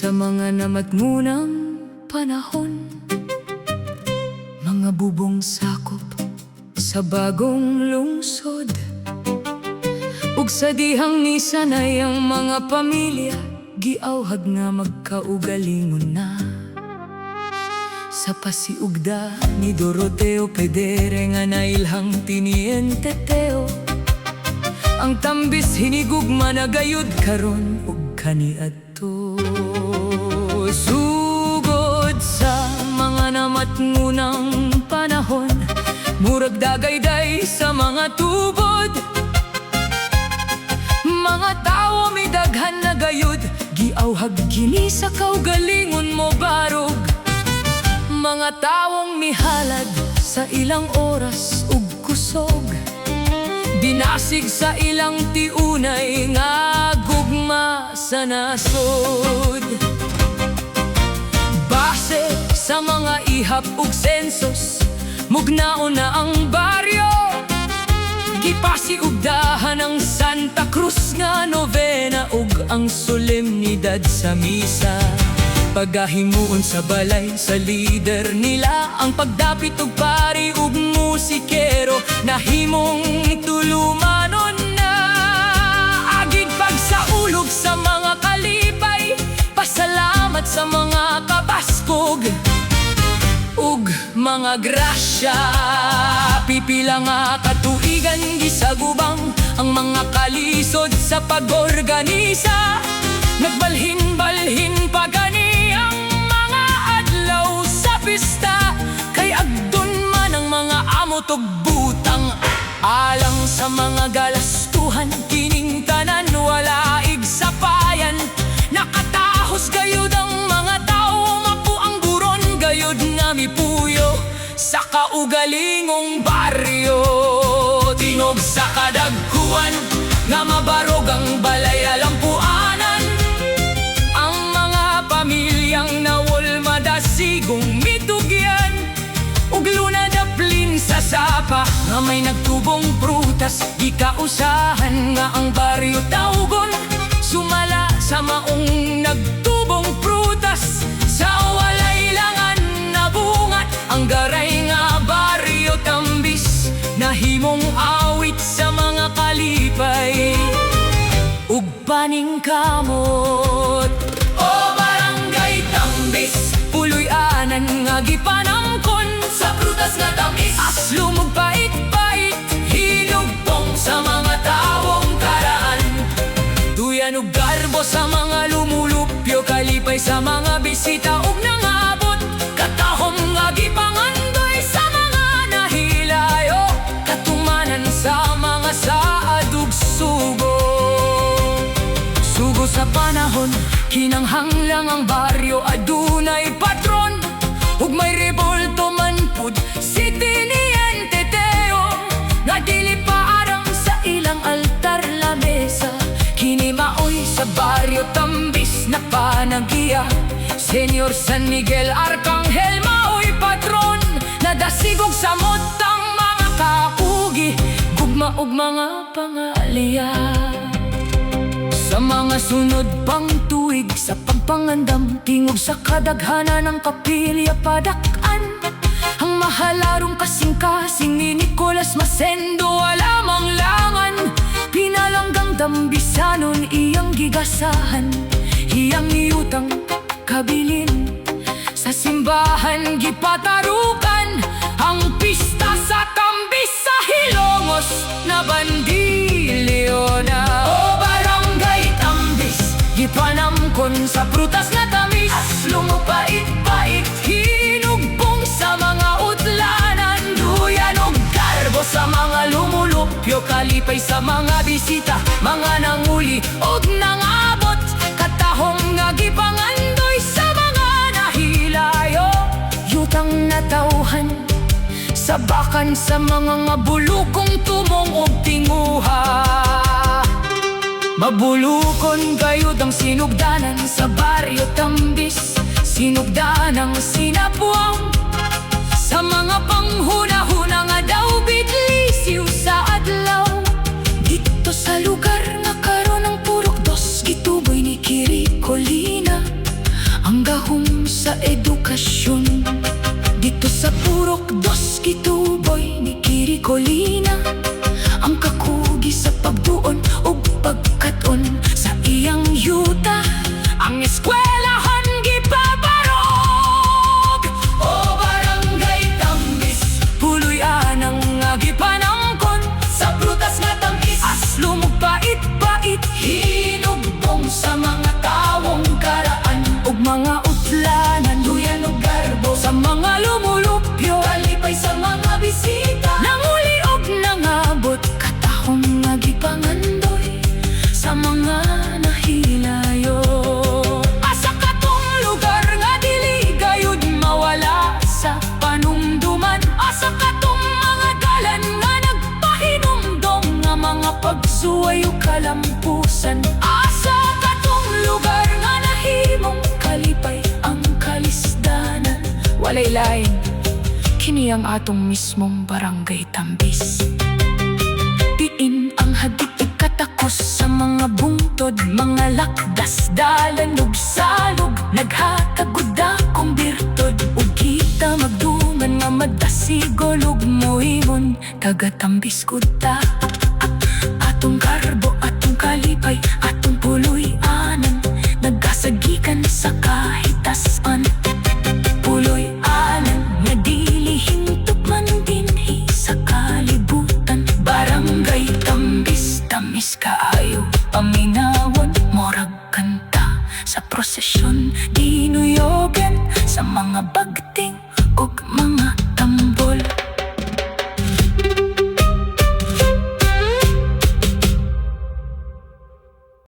Sa mga namatngunang panahon, mga bubong sakop sa bagong lungsod, ug sa dihang ni sanay ang mga pamilya, giawhag nga magkaugalingon na. Sa pasiugda ni Doroteo Pedere nga nailhang Tiniente Teo, ang tambis hinigugma na gayud karon ug kaniadto. Sugod sa mga namatngunang panahon, murag dagayday sa mga tubod, mga tawo may daghan na gayud, giawhag kini sa kaugalingon mo barog. Mga tawong mihalad sa ilang oras ug kusog, dinasig sa ilang tiunay nga gugma sa nasod. Base sa mga ihap ug sensos, mugnaon na ang baryo, gipasiugdahan ang Santa Cruz nga novena ug ang solemnidad sa misa. Pagahimuon sa balay sa lider nila, ang pagdapit og pari ug musikero, nahimong tulumanon na. Agid pagsaulog sa mga kalipay, pasalamat sa mga kabaskog ug mga grasya. Pipila nga katuigan gisagubang ang mga kalisod sa pag-organisa, nagbalhin-balhin pa gani ang mga adlaw sa pista, kay agdon man ang mga amot ug butang. Alang sa mga galastuhan, kining tanan wala igsapayan, nakatahos gayud ang mga tao, mapuang buron gayud nga mipuyo sa kaugalingong baryo. Tinog sa kadagkuan nga mabarog ang balay alampuanan, ang mga pamilyang nawol madasigong mitugyan, ug luna daplin sa sapa nga may nagtubong prutas, gikausahan nga ang baryo tawgon, sumala sa maong nagtubong prutas, sa walay langan na bungat, ang garay nga baryo tambis, nahimong awit sa mga kalipay ug paningkamot. O barangay tambis, puloy-anan nga gipanangkon, sa prutas nga tamis, aslumog pait-pait, hinugtong sa mga tawong karaan, duyan ug garbo sa mga lumulupyo, kalipay sa mga bisita ug nangabot, katahom nga gipangandoy sa mga nahilayo, katumanan sa mga saad ug sugo. Sugo sa panahon, kinanghanglang ang baryo adunay patron, ug may rebolto man pud si Tiniente Teo, nga dili pa arang sa ilang altar lamesa, kini maoy sa baryo tambis na panagiya. Senyor San Miguel Arcangel maoy patron, nadasigog sa motang mga kaugi, gugma ug mga pangalya. Sa mga sunod pang tuig sa pagpangandam, tingog sa kadaghanan ng kapilya padak-an, ang mahalarong kasing-kasing ni Nicolas Masendo wala mang langan, pinalanggang dambisanon iyang gigasahan, iyang niutang kabilin, sa simbahan gipatarukan, ang pista sa tambis sa Hilongos na bandilyo na. O barangay tambis, gipanamkon sa prutas nga tamis, aslong pait-pait, hinugpong sa mga utlanan, duyan ug garbo sa mga lumulupyo, kalipay sa mga bisita, mga nanguli ug nangabot, katahong nga gipangandoy sa mga nahilayo, yutang natauhan sa bakan sa mga ngabulukong tumong ug tinguha. Mabulukon gayud ang sinugdanan sa baryo tambis, sinugdanang sinapuang, sa mga panghuna-huna nga daw bitlisiw sa adlaw. Dito sa lugar nga karon ang purok dos, gituboy ni Kiri Colina, laylayin, kini ang atong mismong barangay Tambis. Diin ang hagit ikatakos sa mga bungtod, mga lakdas, dalan ug salog, naghatagod akong birtod, ug kita magdungan nga madasigol ug muhimon, taga Tambis kuta. Atong karbo, atong kalipay, atong puloy-anan, nagkasagikan sa kahitasan. Puloy-anan, nga dili hintog man dinhi sa kalibutan. Barangay Tambis, tamis kaayo, paminawon, morag kanta sa prosesyon, dinuyogan sa mga bagting